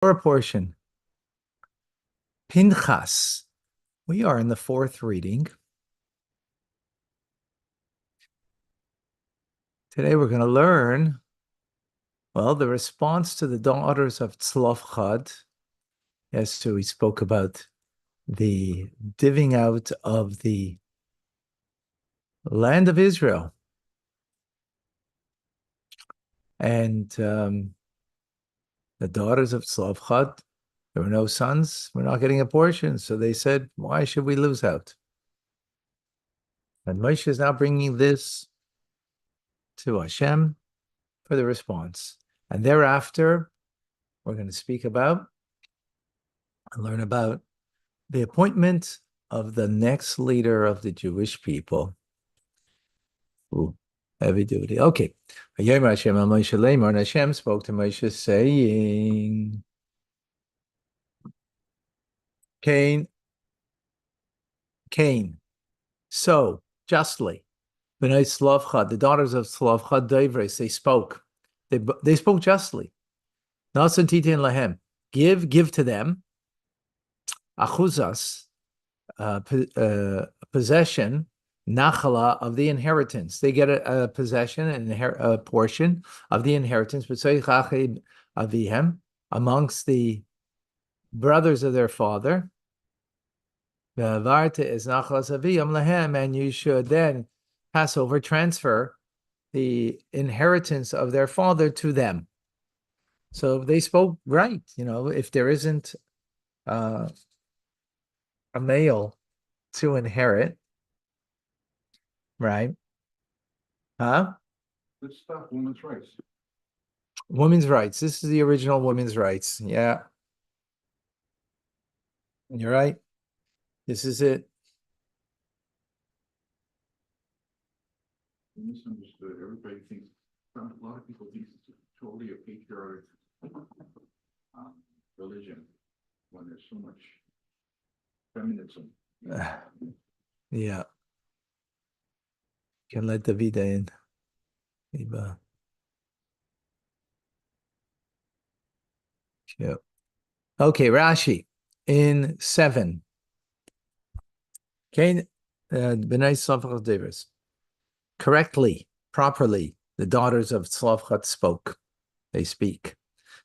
Torah portion. Pinchus. We are in the fourth reading. Today we're going to learn, the response to the daughters of Tzlofchad. Yes, so we spoke about the divvying out of the land of Israel. And the daughters of Tzlofchad, there were no sons, we're not getting a portion. So they said, why should we lose out? And Moshe is now bringing this to Hashem for the response. And thereafter, we're going to speak about and learn about the appointment of the next leader of the Jewish people. Ooh, heavy duty. Okay. And Hashem spoke to Moshe saying, Cain, so justly, B'nai Tzlofchad, the daughters of Tzlofchad, Doivres, they spoke. They spoke justly. Nasan Titin Lahem, give to them, Achuzas, possession, nachala, of the inheritance. They get a possession, a portion of the inheritance, avihem, amongst the brothers of their father. Is nachalas aviyam lahem, and you should then transfer the inheritance of their father to them. So they spoke right. If there isn't a male to inherit, right? Huh? Good stuff, women's rights. Women's rights. This is the original women's rights. Yeah. You're right. This is it. Misunderstood. Everybody thinks, a lot of people think it's totally a patriotic religion when there's so much feminism. Yeah. Can let Davida in. Yeah. Okay, Rashi in 7. Cain, B'nai Tzlofchad Devers. Correctly, properly, the daughters of Tzlofchad spoke. They speak.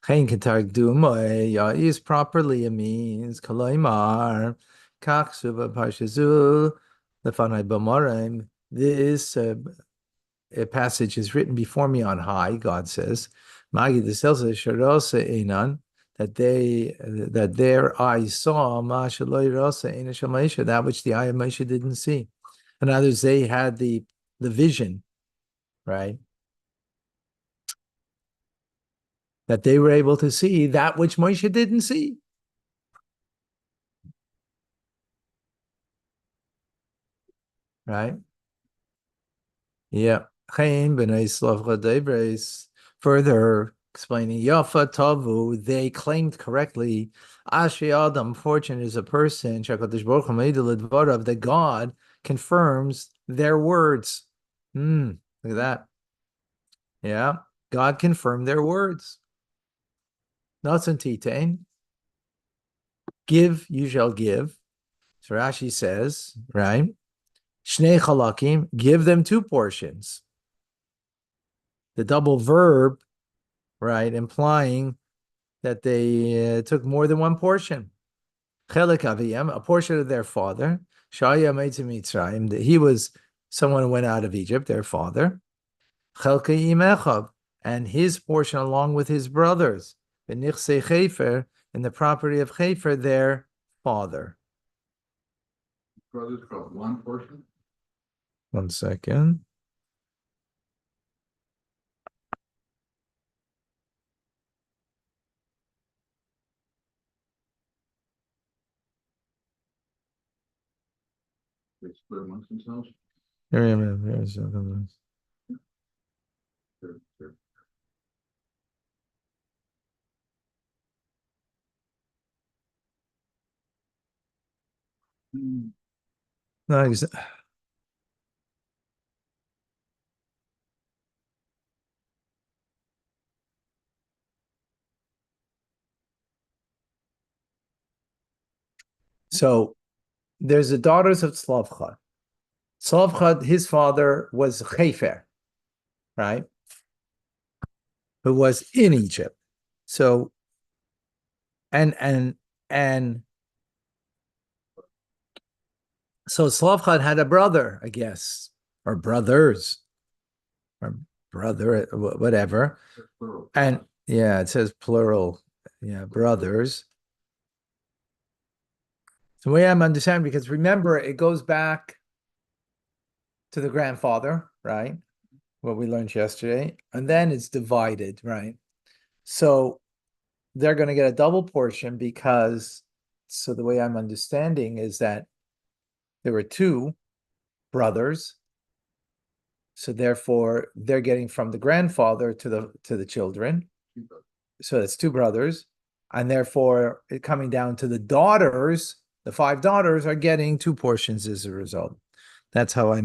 Cain Katargduma is properly, it means Kalaimar, Kaksuva Parshazu, Lefanai Bamarim. This passage is written before me on high, God says. Magi the Selsa Sharosa Einan, that their eyes saw that which the eye of Moshe didn't see. In others, they had the vision, right? That they were able to see that which Moshe didn't see. Right? Yeah. Further explaining, Yafa Tavu, they claimed correctly, Ashri Adam, fortune is a person, that God confirms their words. Look at that. Yeah. God confirmed their words. Natsan Titain. Give, you shall give. So Rashi says, right? Shnei chalakim, give them 2 portions. The double verb, right, implying that they took more than 1 portion. Chelik aviyam, a portion of their father. Shaya meitzim Mitzrayim, he was someone who went out of Egypt, their father. Chelka imechav, and his portion along with his brothers. Benichsei Chefer, in the property of Chefer, their father. Brothers got 1 portion. 1 second. They split amongst themselves. Sure. No, So there's the daughters of Tzlavchad. Tzlavchad, his father was Chefer, right? Who was in Egypt. So and so Tzlavchad had a brother, I guess, or brothers, or brother, whatever. And yeah, it says plural. Yeah, brothers. So the way I'm understanding, because remember, it goes back to the grandfather, right? What we learned yesterday, and then it's divided, right? So they're going to get a double portion because, so the way I'm understanding is that there were two brothers, so therefore they're getting from the grandfather to the children. So it's two brothers, and therefore it coming down to the daughters, the five daughters are getting two portions as a result. That's how I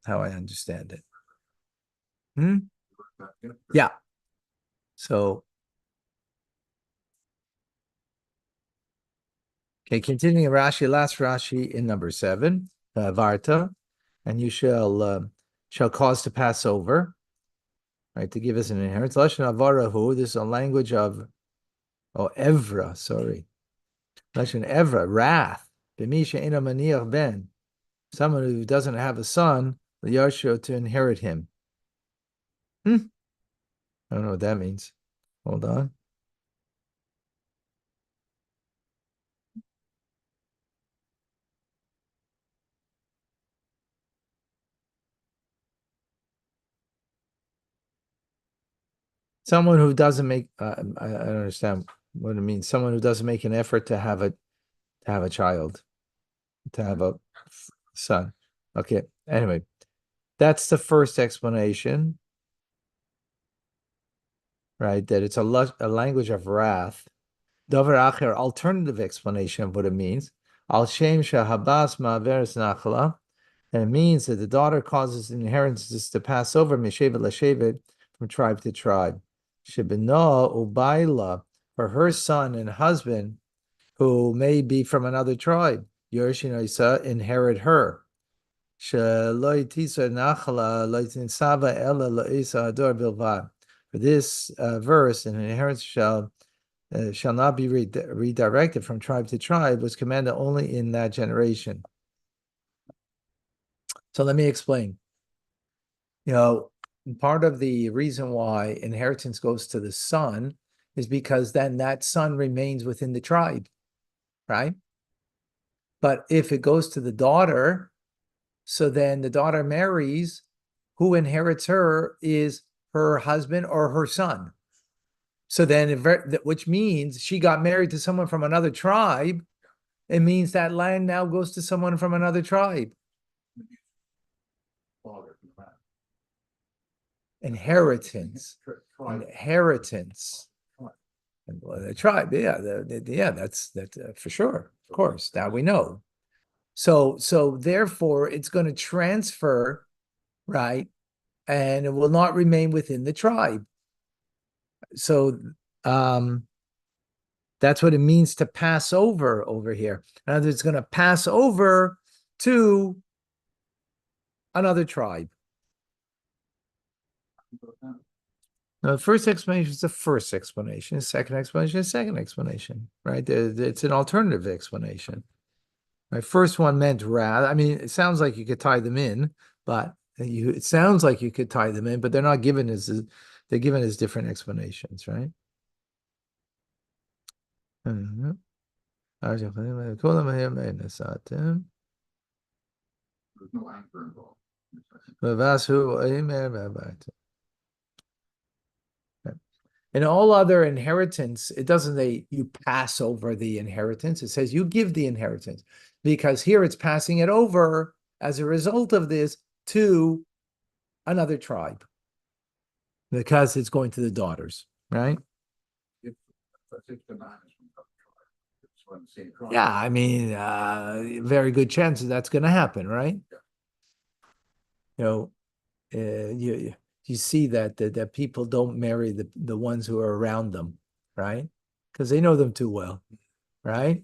understand it. Yeah. So okay, continuing Rashi, last Rashi in number 7, Varta, and you shall cause to pass over, right, to give us an inheritance. Lashon Avarahu, this is a language of, Evra, sorry. Lashon Evra, wrath. B'misha ina maniach ben, someone who doesn't have a son, Yarsho to inherit him. I don't know what that means. Hold on. Someone who doesn't make, I don't understand what it means. Someone who doesn't make an effort to have a child, to have a son. Okay. Anyway, that's the first explanation, right? That it's a language of wrath. Davar acher, alternative explanation of what it means. Al shem shahabas ma'averes nachla, and it means that the daughter causes inheritances to pass over mishevet lashevet, from tribe to tribe. Shebena ubaila, for her son and husband, who may be from another tribe, Yershin Isa, inherit her. For this verse, an inheritance shall not be redirected from tribe to tribe, was commanded only in that generation. So let me explain. Part of the reason why inheritance goes to the son is because then that son remains within the tribe, right? But if it goes to the daughter, so then the daughter marries, who inherits her is her husband or her son. So then, which means she got married to someone from another tribe. It means that land now goes to someone from another tribe. Inheritance. And the tribe, yeah, that's for sure. Of course, that we know. So therefore, it's going to transfer, right? And it will not remain within the tribe. So that's what it means to pass over here. In other words, it's going to pass over to another tribe. Now, the first explanation is the first explanation. The second explanation is the second explanation, right? It's an alternative explanation. My first one meant wrath. I mean, it sounds like you could tie them in, but it sounds like you could tie them in, but they're not given they're given as different explanations, right? There's no anchor involved. In all other inheritance, it doesn't say you pass over the inheritance. It says you give the inheritance, because here it's passing it over as a result of this to another tribe, because it's going to the daughters, right? Yeah, I mean, very good chances that's going to happen, right? You see that people don't marry the ones who are around them, right? Because they know them too well, right?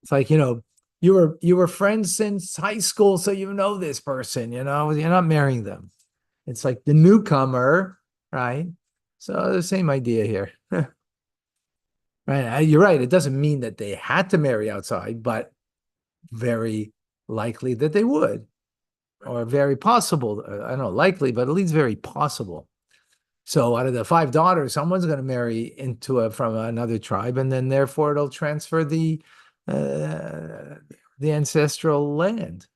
It's like, you were friends since high school, so you know this person, you're not marrying them. It's like the newcomer, right? So the same idea here. Right. You're right. It doesn't mean that they had to marry outside, but very likely that they would, or very possible. I don't know, likely, but at least very possible. So out of the 5 daughters, someone's going to marry from another tribe, and then therefore it'll transfer uh, the ancestral land.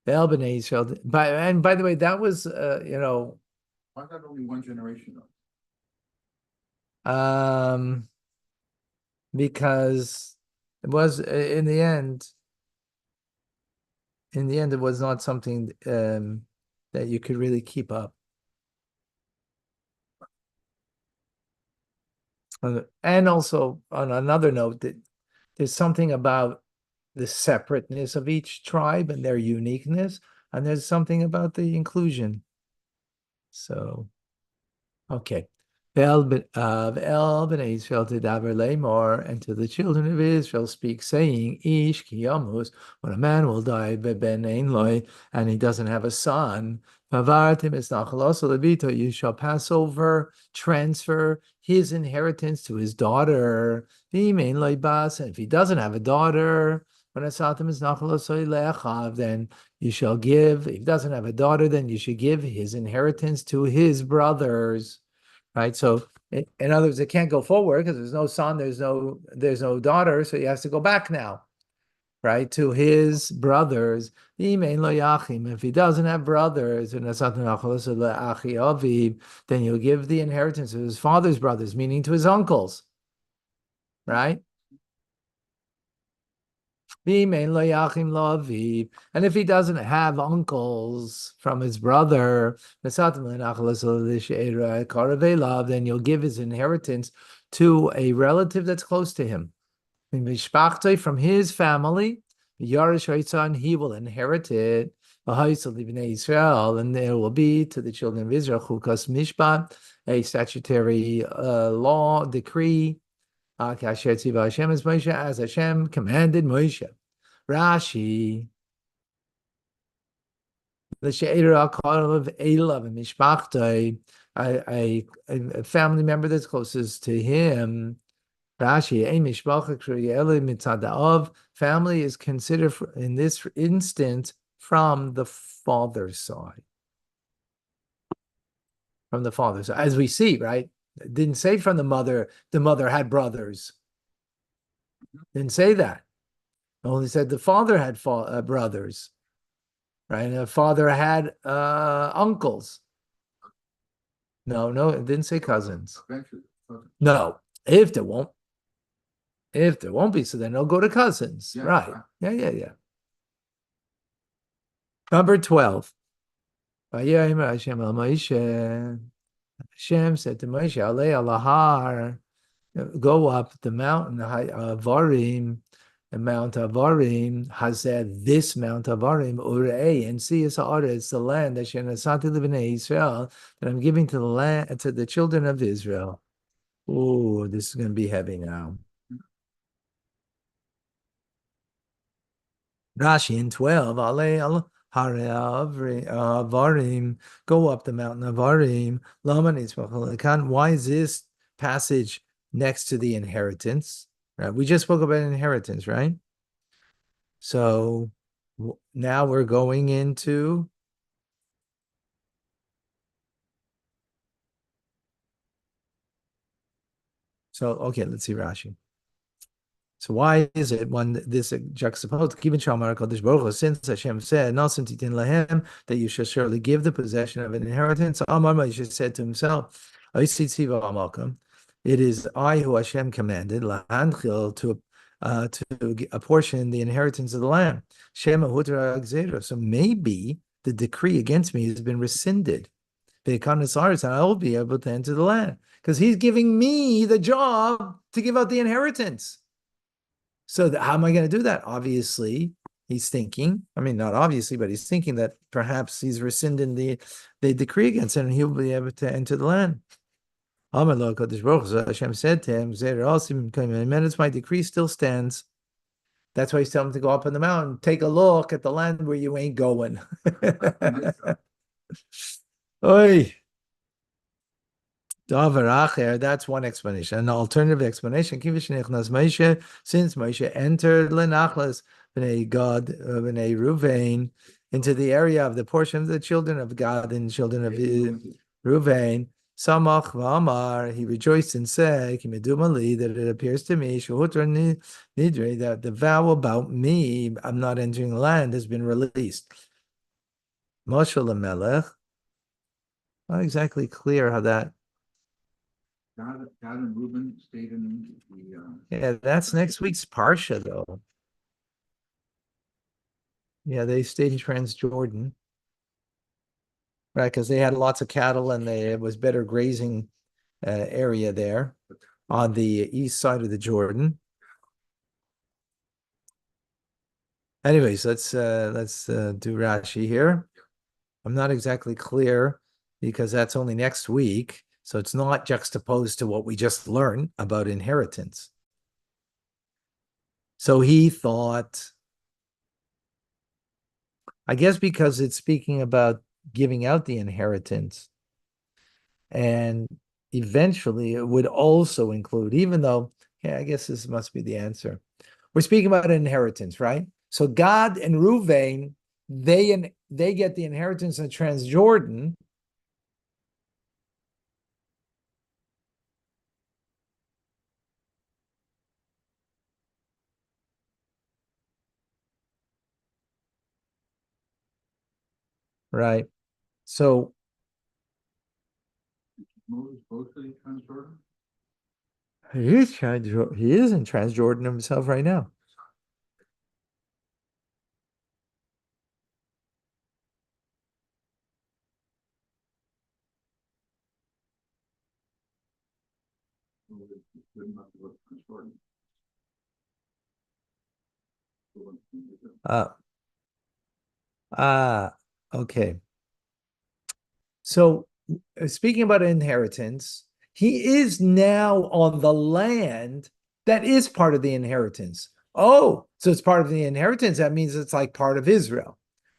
And by the way, that was Why not only one generation though? um, because it was in the end, it was not something that you could really keep up. And also, on another note, that there's something about the separateness of each tribe and their uniqueness, and there's something about the inclusion. So, okay. V'el b'nei Israel tedaber lemor, and to the children of Israel speak, saying, Ish ki yamus, when a man will die, beben ein loi, and he doesn't have a son, Vavartim es nachaloso levito, you shall pass over, transfer his inheritance to his daughter. V'im ein loi bas, and if he doesn't have a daughter, when asatim es nachaloso le'achav, then you shall give. If he doesn't have a daughter, then you should give his inheritance to his brothers. Right. So in other words, it can't go forward because there's no son, there's no daughter. So he has to go back now, right, to his brothers. If he doesn't have brothers, then you'll give the inheritance to his father's brothers, meaning to his uncles, right? And if he doesn't have uncles from his brother, then you'll give his inheritance to a relative that's close to him. From his family, he will inherit it. And there will be to the children of Israel chukas mishpat, a statutory law, decree, as Hashem commanded Moshe. Rashi, a family member that's closest to him. Rashi, family is considered in this instance from the father's side. From the father's side, as we see, right? It didn't say from the mother had brothers. Didn't say that. It only said the father had brothers, right? And the father had uncles. No, it didn't say cousins. No, if there won't be, so then they'll go to cousins, yeah, right? Yeah. Number 12. Hashem said to Moshe, Alei alahar, go up the mountain, Avarim, the Mount Avarim, Hazeh, this Mount Avarim, Urei, and see it's the land that Shenasati Libnei Israel, that I'm giving to the children of Israel. Oh, this is going to be heavy now. Rashi in 12, Alei Avarim, go up the mountain of Avarim. Why is this passage next to the inheritance? Right? We just spoke about inheritance, right? So now we're going into okay, let's see Rashi. So why is it when this juxtaposed, since Hashem said, that you should surely give the possession of an inheritance, Moshe said to himself, it is I who Hashem commanded to apportion the inheritance of the land. So maybe the decree against me has been rescinded. And I will be able to enter the land because he's giving me the job to give out the inheritance. So how am I going to do that? Obviously, he's thinking, not obviously, but he's thinking that perhaps he's rescinding the decree against him and he'll be able to enter the land. Hashem said to him, my decree still stands. That's why he's telling him to go up on the mountain, take a look at the land where you ain't going. Oy. That's one explanation. An alternative explanation, since Moshe entered Lenachlas, Bnei Gad, Bnei Ruvain, into the area of the portion of the children of God and children of Ruvain, Samach V'amar, he rejoiced and said, that it appears to me, Nidre, that the vow about me, I'm not entering the land, has been released. Moshe Lamelech, not exactly clear how that. God and Reuben stayed in the. Yeah, that's next week's Parsha, though. Yeah, they stayed in Transjordan, right? Because they had lots of cattle and it was better grazing area there on the east side of the Jordan. Anyways, let's do Rashi here. I'm not exactly clear because that's only next week, so it's not juxtaposed to what we just learned about inheritance. So he thought, I guess because it's speaking about giving out the inheritance, and eventually it would also include, even though, yeah, I guess this must be the answer. We're speaking about inheritance, right? So Gad and Ruvain, they get the inheritance of Transjordan. Right. So Moses mostly Transjordan. he is in Transjordan himself right now. Moses is good enough to go to Transjordan. Okay. So speaking about inheritance, he is now on the land that is part of the inheritance. Oh, so it's part of the inheritance. That means it's like part of Israel,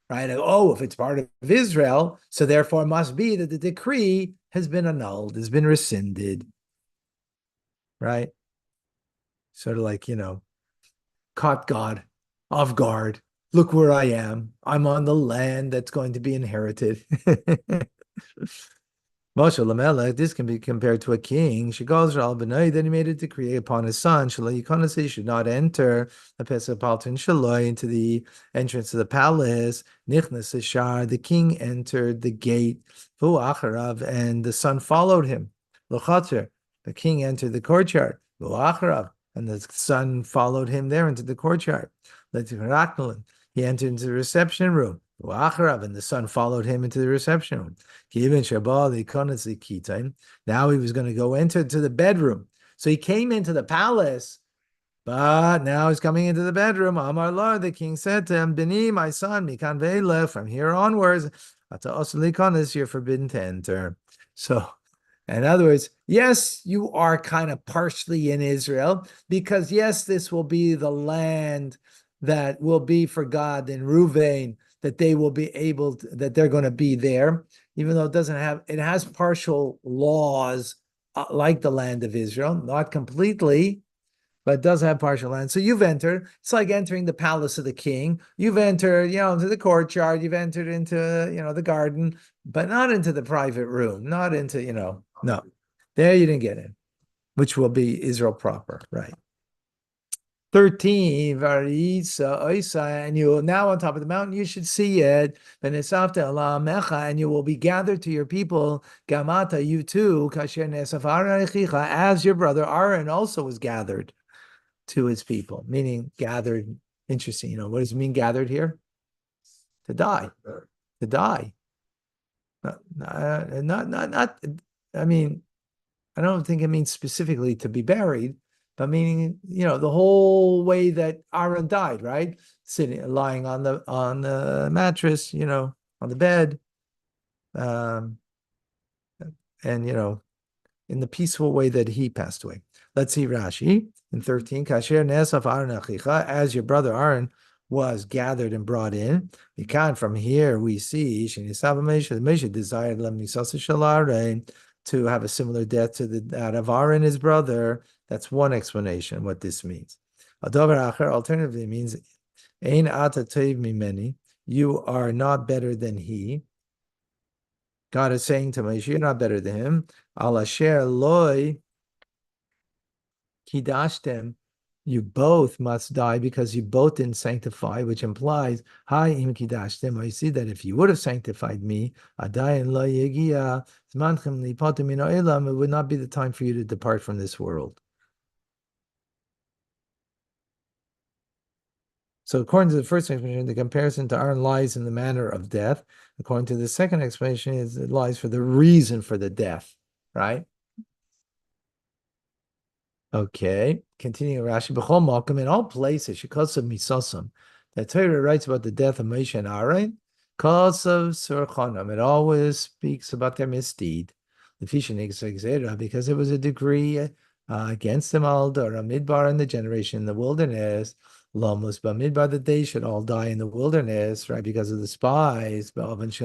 right? Oh, if it's part of Israel, so therefore it must be that the decree has been annulled, has been rescinded, right? Sort of like, caught God off guard. Look where I am. I'm on the land that's going to be inherited. Moshe Lamelech, this can be compared to a king. Shigal Shal B'nai, then he made a decree upon his son. Shalai Yikonasi, he should not enter the Pesach Paltin Shalai into the entrance of the palace. Nichnas Shar, the king entered the gate. Vu Acharav, and the son followed him. Lochater, the king entered the courtyard. Vu Acharav, and the son followed him there into the courtyard. Letikraknalan, he entered into the reception room. Vu Acharav, and the son followed him into the reception room. Now he was going to go into the bedroom. So he came into the palace, but now he's coming into the bedroom. Amar Lord, the king said to him, Bini, my son, Mikan Ve'elech, from here onwards, you're forbidden to enter. So, in other words, yes, you are kind of partially in Israel, because yes, this will be the land that will be for God in Ruvain, that they will be able to, that they're going to be there, even though it has partial laws like the land of Israel, not completely, but it does have partial land. So you've entered. It's like entering the palace of the king. You've entered, into the courtyard. You've entered into, the garden, but not into the private room. Not into, no. There you didn't get in, which will be Israel proper, right? 13, and you will now on top of the mountain, you should see it. And you will be gathered to your people, Gamata, you too, as your brother Aaron also was gathered to his people, meaning gathered. Interesting, what does it mean gathered here? To die. To die. Not, I mean, I don't think it means specifically to be buried, but meaning, the whole way that Aaron died, right? Lying on the mattress, on the bed, and in the peaceful way that he passed away. Let's see Rashi in 13. Kasher nesaf Aaron achicha, as your brother Aaron was gathered and brought in. From here we see Mesha desired to have a similar death to that of Aaron, his brother. That's one explanation what this means. Alternatively, it means Ein ata toiv mimeni, you are not better than he. God is saying to Moshe, you're not better than him. Al asher loy kidashtem, you both must die because you both didn't sanctify, which implies, hi im kidashtem. I see that if you would have sanctified me, adayin lo yegia zmanchem lipatim min ha'olam, it would not be the time for you to depart from this world. So according to the first explanation, the comparison to Aaron lies in the manner of death. According to the second explanation, it lies for the reason for the death, right? Okay, continuing Rashi, B'chol Malcolm, in all places, Shikosav Misosam, that Torah writes about the death of Moshe and Aaron, Kosav Surchanam, it always speaks about their misdeed, because it was a decree against them all, Midbar in the generation in the wilderness, Lamus Bamidbar, that they should all die in the wilderness, right, because of the spies, because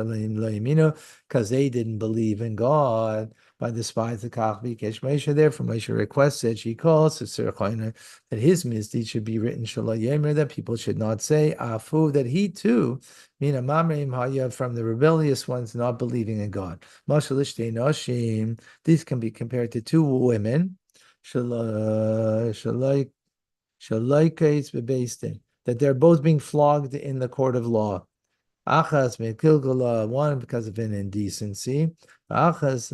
they didn't believe in God. By the spies of Kach Bikesh Moshe, therefore Moshe requested, she calls that his misdeed should be written Shalom Yemer, that people should not say Afu, that he too, Mina Mamreim Haya, from the rebellious ones not believing in God. Mashalish Noshim, these can be compared to two women, that they're both being flogged in the court of law. Achas mekilgula, one because of an indecency. Achas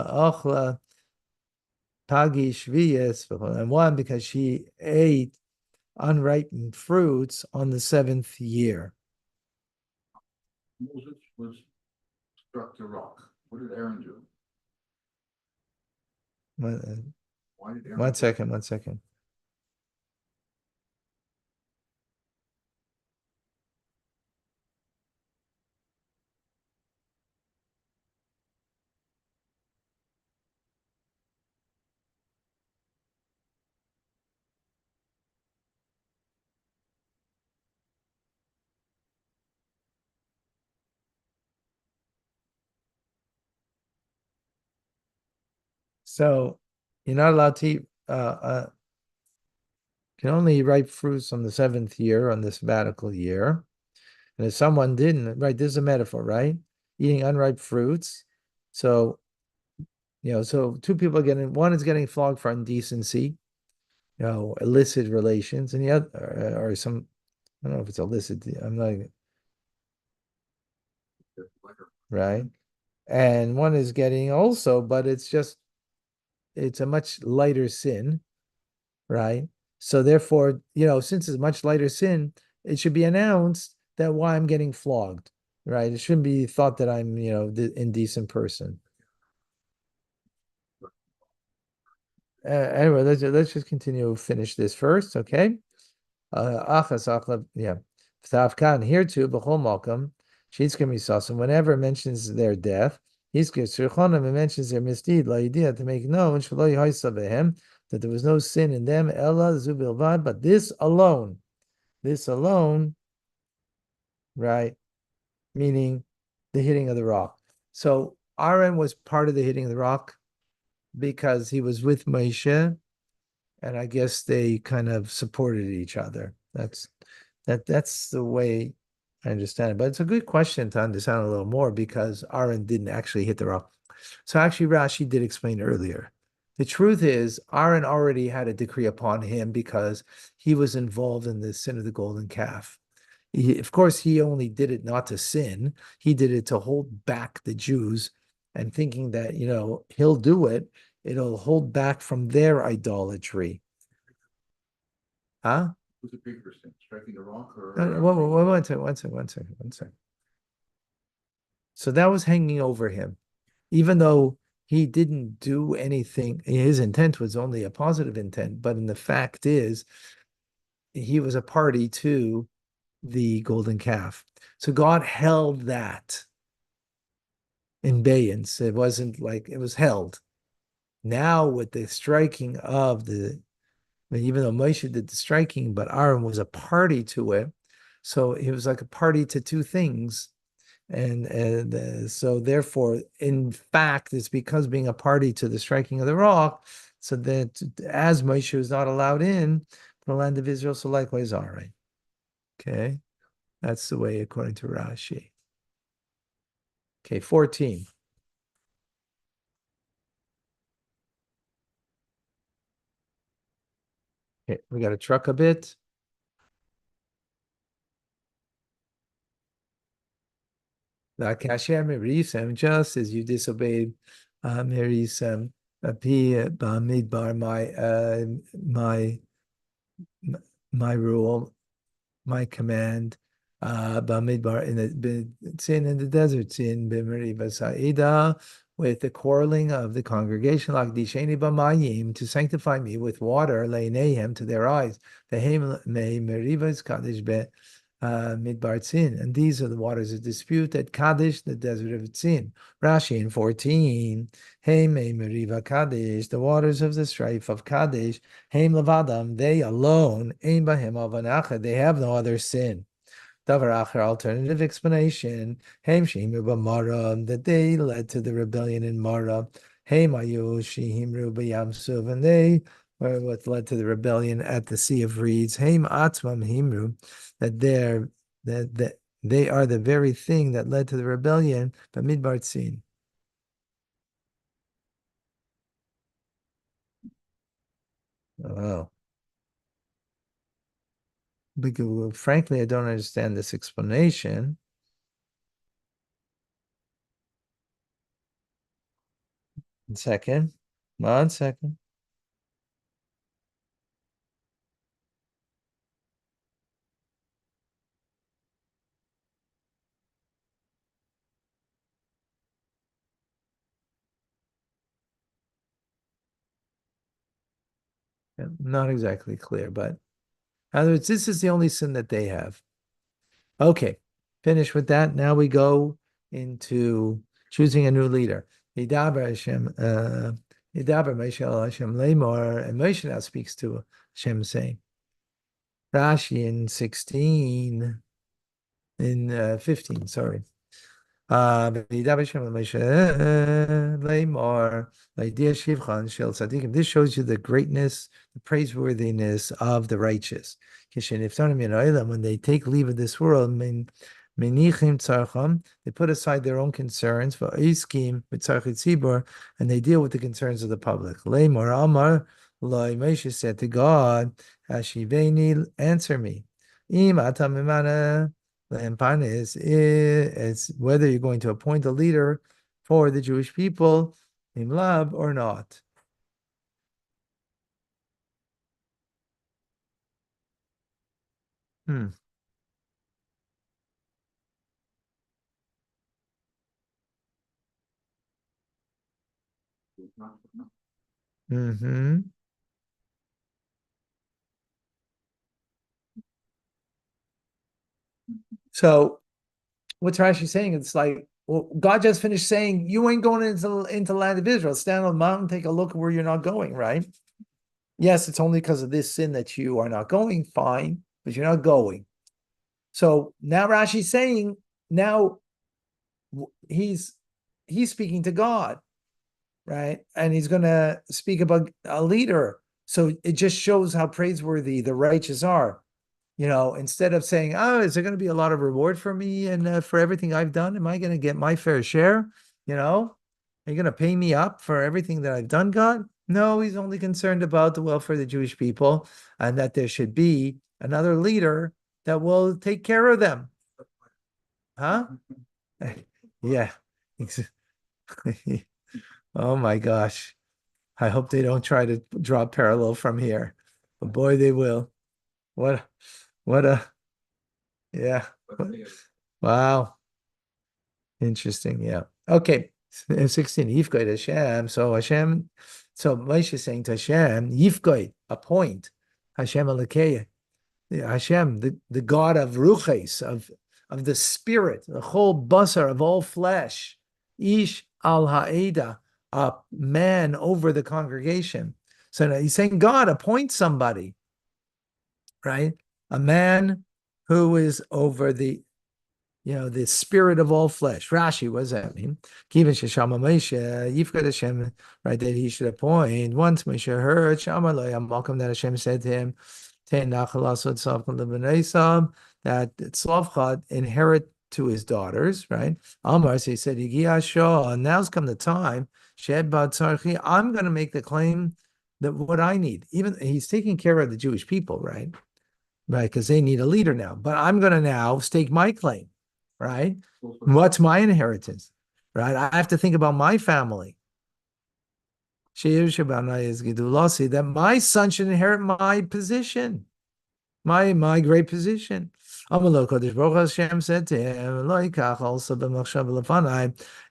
achla tagi shviyas, and one because she ate unripened fruits on the 7th year. Moses was struck the rock. What did Aaron do? Why did Aaron? One second. So you're not allowed to eat, can only eat ripe fruits on the 7th year, on the sabbatical year. And if someone didn't, right, this is a metaphor, right? Eating unripe fruits. So, so two people one is getting flogged for indecency, illicit relations, and the other, or some, I don't know if it's illicit, I'm not, right? And one is getting also, but it's a much lighter sin, right? So therefore, since it's a much lighter sin, it should be announced that why I'm getting flogged, right? It shouldn't be thought that I'm, the indecent person. Anyway, let's just finish this first, okay? Yeah. Here too, B'chol Malcolm, Shizkim Yisasim, whenever it mentions their death, it mentions their misdeed, to make known, that there was no sin in them, but this alone, right, meaning the hitting of the rock. So Aaron was part of the hitting of the rock because he was with Moshe, and I guess they kind of supported each other. That's the way I understand it. But it's a good question to understand a little more because Aaron didn't actually hit the rock. So actually, Rashi did explain earlier. The truth is, Aaron already had a decree upon him because he was involved in the sin of the golden calf. Of course, he only did it not to sin. He did it to hold back the Jews and thinking that, he'll do it. It'll hold back from their idolatry. Huh? Who's a bigger sin, striking the rock or? One second. So that was hanging over him, even though he didn't do anything. His intent was only a positive intent, but in the fact is, he was a party to the golden calf. So God held that in abeyance. It wasn't like it was held. Now with the striking of even though Moshe did the striking, but Aaron was a party to it. So he was like a party to two things. And so therefore, in fact, it's because being a party to the striking of the rock, so that as Moshe was not allowed in the land of Israel, so likewise Aaron. Okay, that's the way according to Rashi. Okay, 14. Okay, we got to truck a bit. Just as you disobeyed Merisem, Bamidbar, my rule, my command, Bamidbar in the sin in the desert, sin b'meriva sa'ida, with the quarreling of the congregation, like disheni b'mayim, to sanctify me with water, leinehem, to their eyes, the hem me merivas kadesh be midbar tzin, and these are the waters of dispute at Kadesh, the desert of Tzin. Rashi in 14, hey me meriva Kadesh, the waters of the strife of Kadesh, Haim levadam, they alone, ein bahem avanachad, they have no other sin. Davar acher, alternative explanation, Haim shehimru b'mara, that they led to the rebellion in Mara. Haim ayu shehimru b'yam suv, and they were what led to the rebellion at the Sea of Reeds. Haim atzmam himru, that they are the very thing that led to the rebellion, but midbar tzin. Oh. Because, frankly, I don't understand this explanation. One second. One second. Yeah, not exactly clear, but in other words, this is the only sin that they have. Okay, finish with that. Now we go into choosing a new leader. Yidaber Hashem, Yidaber Moshe Hashem Lemor, and Moshe now speaks to Hashem saying, Rashi in 16, in 15, sorry. This shows you the greatness, the praiseworthiness of the righteous. When they take leave of this world, they put aside their own concerns for and they deal with the concerns of the public. Moshe said to God, answer me. The empana is whether you're going to appoint a leader for the Jewish people, imlab or not. Hmm. Mm-hmm. So what's Rashi saying? It's like, well, God just finished saying, you ain't going into the land of Israel. Stand on the mountain, take a look where you're not going, right? Yes, it's only because of this sin that you are not going, fine, but you're not going. So now Rashi's saying, now he's speaking to God, right? And he's going to speak about a leader. So it just shows how praiseworthy the righteous are. You know, instead of saying, "Oh, is there going to be a lot of reward for me and for everything I've done? Am I going to get my fair share? You know, are you going to pay me up for everything that I've done, God?" No, he's only concerned about the welfare of the Jewish people and that there should be another leader that will take care of them. Huh? Yeah. Oh my gosh. I hope they don't try to draw parallel from here. But boy, they will. What a yeah. Wow. Interesting. Yeah. Okay. 16. Yifgoid Hashem. So Hashem, so Moshe is saying to Hashem, Yifgoid, appoint Hashem Alakeya. Hashem, the God of Ruches, of the spirit, the whole basar of all flesh. Ish al ha'eda, a man over the congregation. So now he's saying, God, appoint somebody, right? A man who is over the spirit of all flesh. Rashi, what does that mean? Kiva sheshama Moshe, Yifkad Hashem, right, that he should appoint. Once Moshe heard, Shama lo Malcolm, that Hashem said to him, that Tzlavchad inherit to his daughters, right? Amar, so he said, now's come the time, I'm going to make the claim that what I need, even he's taking care of the Jewish people, right? Right, because they need a leader now. But I'm going to now stake my claim, right? What's my inheritance, right? I have to think about my family. That my son should inherit my position, my great position. Hashem said to him,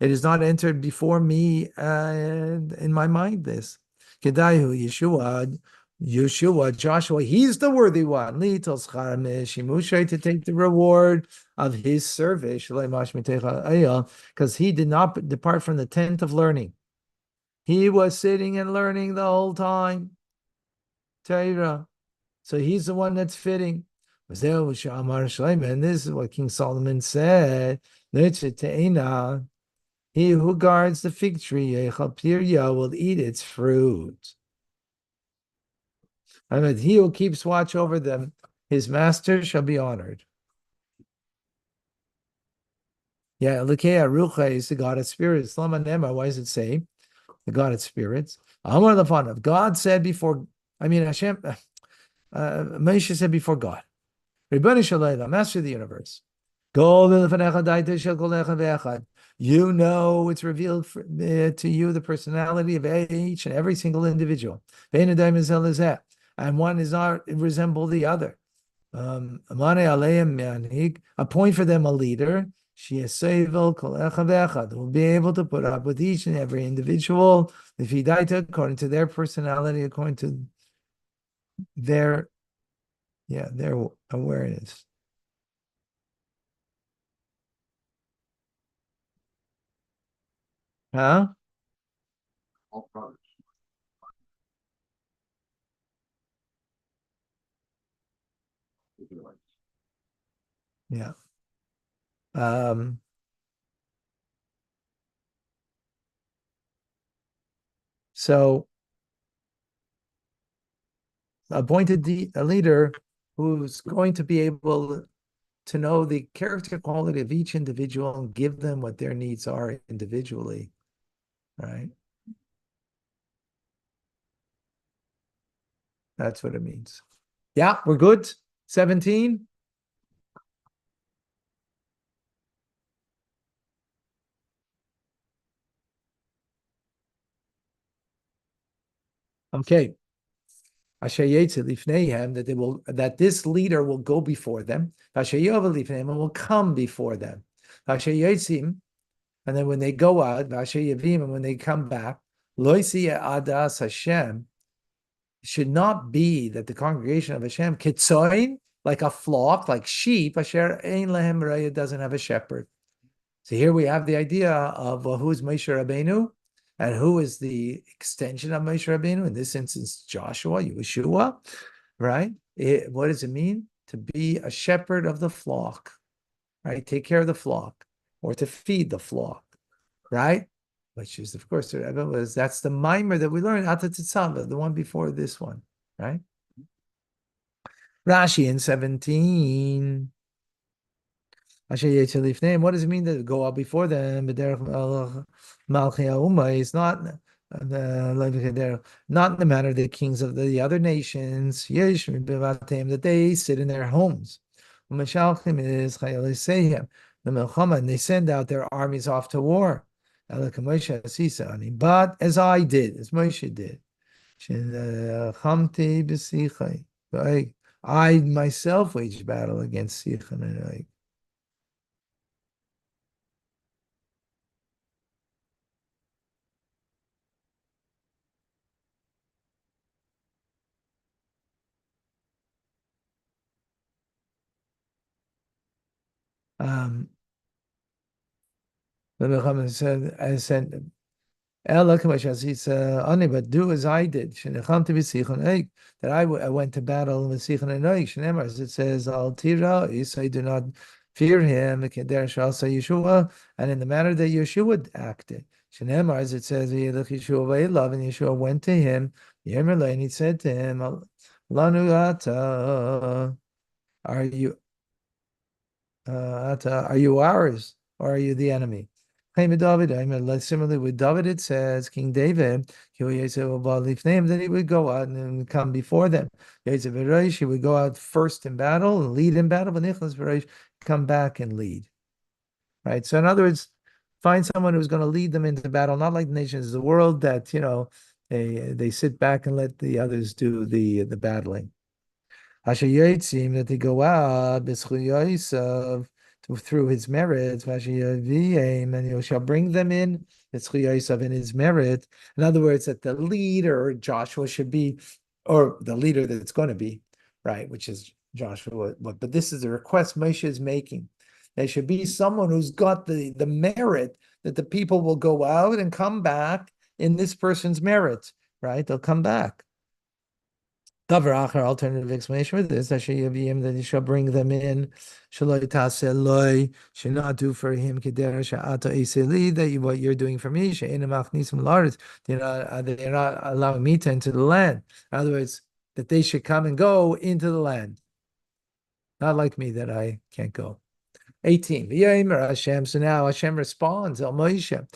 it is not entered before me in my mind this. Yeshua, Joshua, he's the worthy one. To take the reward of his service, because he did not depart from the tent of learning. He was sitting and learning the whole time. Torah. So he's the one that's fitting. And this is what King Solomon said. He who guards the fig tree will eat its fruit. I mean, he who keeps watch over them, his master shall be honored. Yeah, Elikei Rucha is the God of spirits. Lama Nema, why does it say the God of spirits? Amar the fun of God said before, Hashem, Moshe said before God, Ribboni Shalayla, Master of the universe. You know it's revealed to you the personality of each and every single individual. And one does not resemble the other. Appoint for them a leader. Will be able to put up with each and every individual if he died according to their personality, according to their awareness. Huh? All products. Yeah. So appointed a leader who's going to be able to know the character quality of each individual and give them what their needs are individually, right? That's what it means. Yeah, we're good. 17. Okay. That this leader will go before them. And will come before them. And then when they go out, and when they come back, adas Hashem, should not be that the congregation of Hashem, kitzoin, like a flock, like sheep, asher ein lehem raya, doesn't have a shepherd. So here we have the idea of who is Moshe Rabbeinu and who is the extension of Moshe Rabbeinu, in this instance, Joshua, Yeshua, right? What does it mean? To be a shepherd of the flock, right? Take care of the flock or to feed the flock, right? Which is, of course, that's the mimer that we learned, Atatzava, the one before this one, right? Rashi in 17. What does it mean to go out before them? It's not in the manner of the kings of the other nations, that they sit in their homes. And they send out their armies off to war. But as I did, as Moshe did, I myself waged battle against Sichon and Og. The Muhammad said, Ella Kamashas, he said, "Ani, but do as I did. Shenecham to b'sichon eik, that I went to battle with sichon and eik. Shenemar, as it says, Al tira, Yisai, do not fear him. Keder shalsa Yeshua, and in the manner that Yeshua acted. Shenemar, as it says, Yelech Yeshua v'elav, and Yeshua went to him. Yemer and he said to him, Lanu ata, are you are you ours or are you the enemy? Similarly with David, it says King David, then he would go out and come before them. He would go out first in battle and lead in battle, but come back and lead. Right. So in other words, find someone who's going to lead them into battle, not like the nations of the world that they sit back and let the others do the battling. Asher Yotzim, that they go out through his merits, and you shall bring them in in his merit. In other words, that the leader Joshua should be, or the leader that's going to be, right, which is Joshua. But this is the request Moshe is making. There should be someone who's got the merit that the people will go out and come back in this person's merit, right? They'll come back. Alternative explanation for this, that you shall bring them in, should not do for him that what you're doing for me, they're not allowing me to enter the land. In other words, that they should come and go into the land. Not like me that I can't go. 18. So now Hashem responds, El Moshe,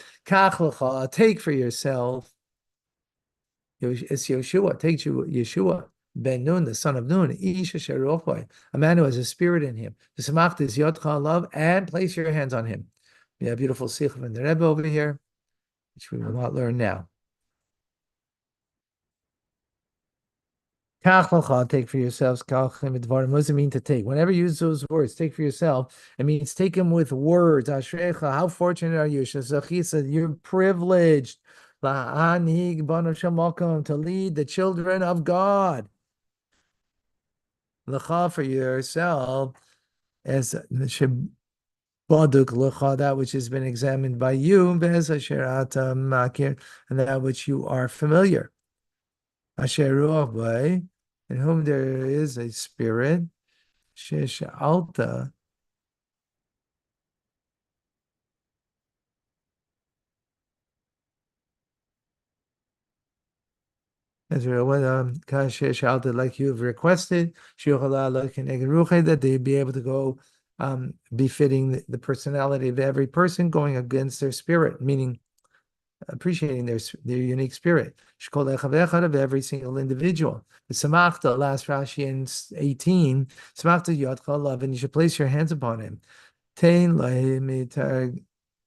take for yourself. It's Yeshua, take Yeshua. Ben Nun, the son of Nun, a man who has a spirit in him. Love and place your hands on him. We have beautiful sikh in the Rebbe over here, which we will not learn now. Take for yourselves. What does it mean to take? Whenever you use those words, take for yourself, it means take them with words. How fortunate are you? You're privileged to lead the children of God. L'cha for yourself as baduk l'cha, that which has been examined by you, and that which you are familiar. Asher ruach by, in whom there is a spirit, sheshalta, as like you've requested, that they'd be able to go befitting the personality of every person, going against their spirit, meaning appreciating their unique spirit. Of every single individual. The samachta, last Rashi in 18, samachta yodcha love, and you should place your hands upon him. Tain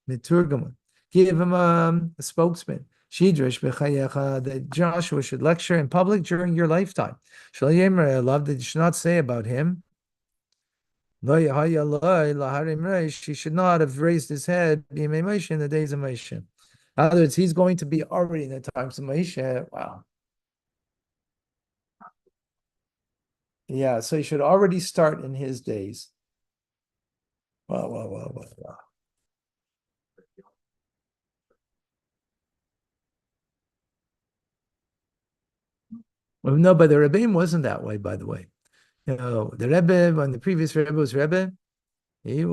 miturgamun. Give him a spokesman. Shidrish b'chayecha, that Joshua should lecture in public during your lifetime. Shalayemer, love that you should not say about him. He should not have raised his head in the days of Moshe. In other words, he's going to be already in the times of Moshe. Wow. Yeah, so he should already start in his days. Wow. Well, no, but the Rebbeim wasn't that way, by the way. The Rebbe, when the previous Rebbe was Rebbe, he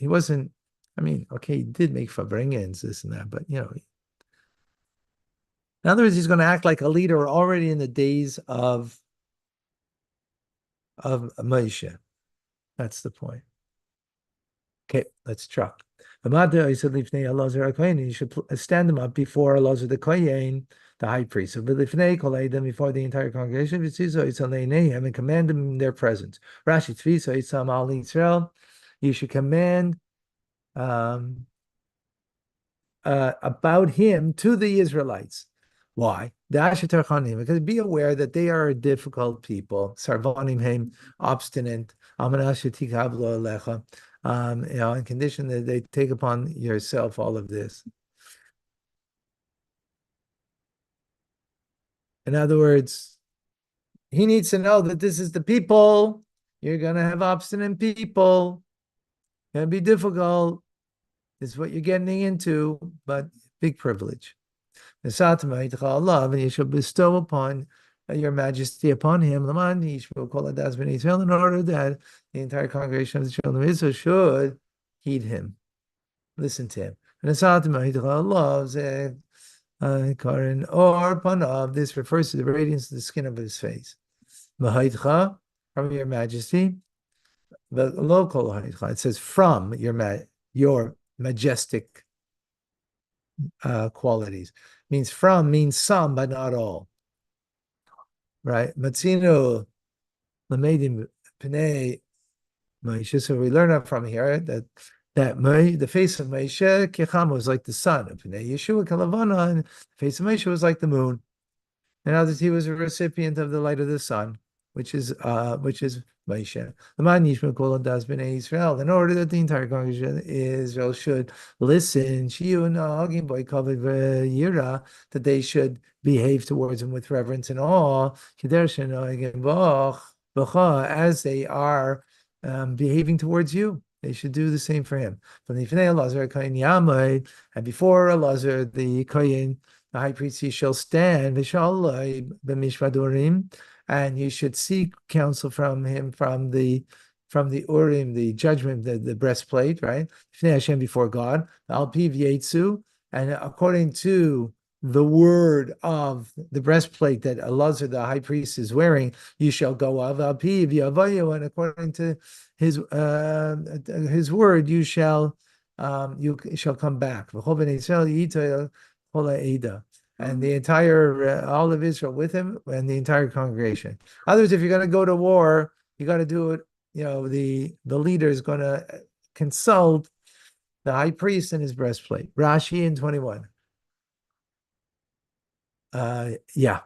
wasn't, I mean, okay, he did make Fabrengens, this and that, but, in other words, he's going to act like a leader already in the days of Moshe. That's the point. Okay, let's truck. You should stand them up before Elazar the Kohen, the high priest. So before the entire congregation, and command them in their presence. Rashi, you should command about him to the Israelites. Why? Because be aware that they are a difficult people. Sarvanim, obstinate. In condition that they take upon yourself all of this. In other words, he needs to know that this is the people. You're going to have obstinate people. It's going to be difficult. It's what you're getting into, but big privilege. love, and you shall bestow upon your majesty upon him, in order that the entire congregation of the children of Israel should heed him, listen to him. And Karin or Panav, this refers to the radiance of the skin of his face. Mahaidcha, from your majesty, the local Haidcha, it says from your majestic qualities. Means from means some, but not all. Right? Matzino Lamedim Pnei Moshe. So we learn from here that the face of Moshe Kecham was like the sun. Pnei Yeshua Kalavana, and the face of Moshe was like the moon. And now that he was a recipient of the light of the sun, which is Moshe. In order that the entire congregation of Israel should listen, that they should behave towards him with reverence and awe, as they are behaving towards you. They should do the same for him. And before Elazar, the Kohen, the high priest, he shall stand, and you should seek counsel from him from the Urim, the judgment, the breastplate, right? Hashem, before God, Al Piv Yetsu, and according to the word of the breastplate that Elazar, the high priest, is wearing, you shall go of Al Piv Yavayu, and according to his word, you shall come back. And the entire all of Israel with him, and the entire congregation. In other words, if you're going to go to war, you got to do it. The leader is going to consult the high priest and his breastplate. Rashi in 21. Yeah.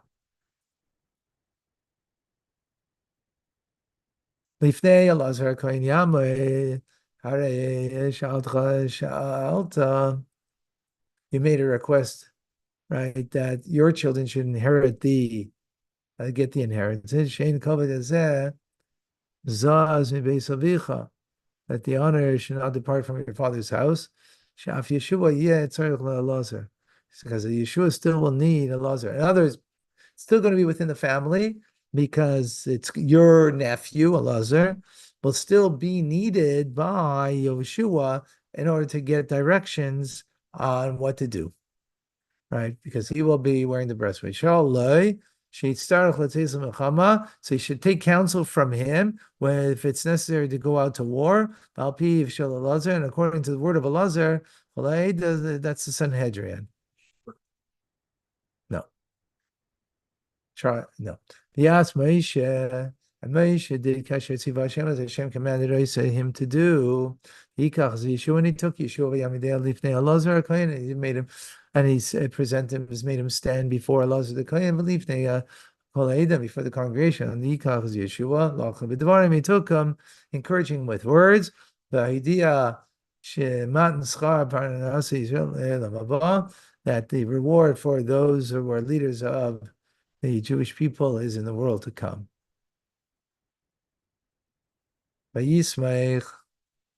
Lifnei Elazar Kohen Yameh, Harei Shalta. You made a request, right, that your children should inherit get the inheritance. Shein Kavod Hazeh Zaz Mibeis Avicha, that the honor should not depart from your father's house. Shaf Yeshua Yeh Tzarich LeElazar, because Yeshua still will need Elazar. In other words, it's still going to be within the family because it's your nephew Elazar will still be needed by Yeshua in order to get directions on what to do, right? Because he will be wearing the breastplate. So you should take counsel from him if it's necessary to go out to war. And according to the word of Elazar, that's the Sanhedrin. No. No. He asked Moshe, and Moshe did Kasher Tziva Hashem as Hashem commanded him to do. He took Yeshua Lifnei Elazar Kohen, and he made him, and he made him stand before Elazar the Kohen, Lifnei before the congregation. And Yeshua, he took him, encouraging him with words. The idea that the reward for those who are leaders of the Jewish people is in the world to come. Vayismaich,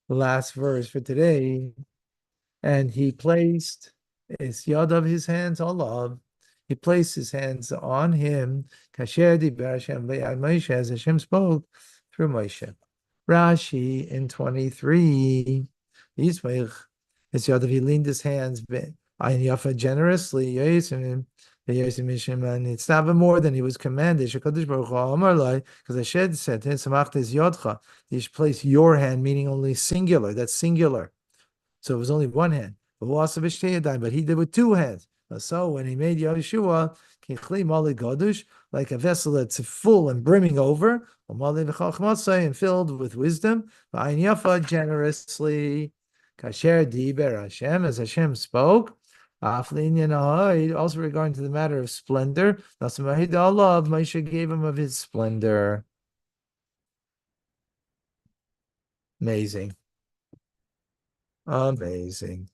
the last verse for today, and he placed his yad of his hands olav. He placed his hands on him. Kasher diber Hashem v'yad Moshe, as Hashem spoke through Moshe. Rashi in 23. Yismaich, his yad of, he leaned his hands ayin yafa generously. And it's not more than he was commanded. Because Hashem said to him, you should place your hand, meaning only singular. That's singular. So it was only one hand. But he did with two hands. So when he made Yeshua, like a vessel that's full and brimming over, and filled with wisdom, generously. Kasher diber Hashem, as Hashem spoke. Also regarding to the matter of splendor, Moshe gave him of his splendor. Amazing. Amazing.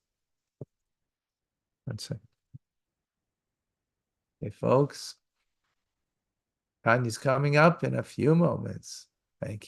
That's it. Hey, folks. Kanye's coming up in a few moments. Thank you.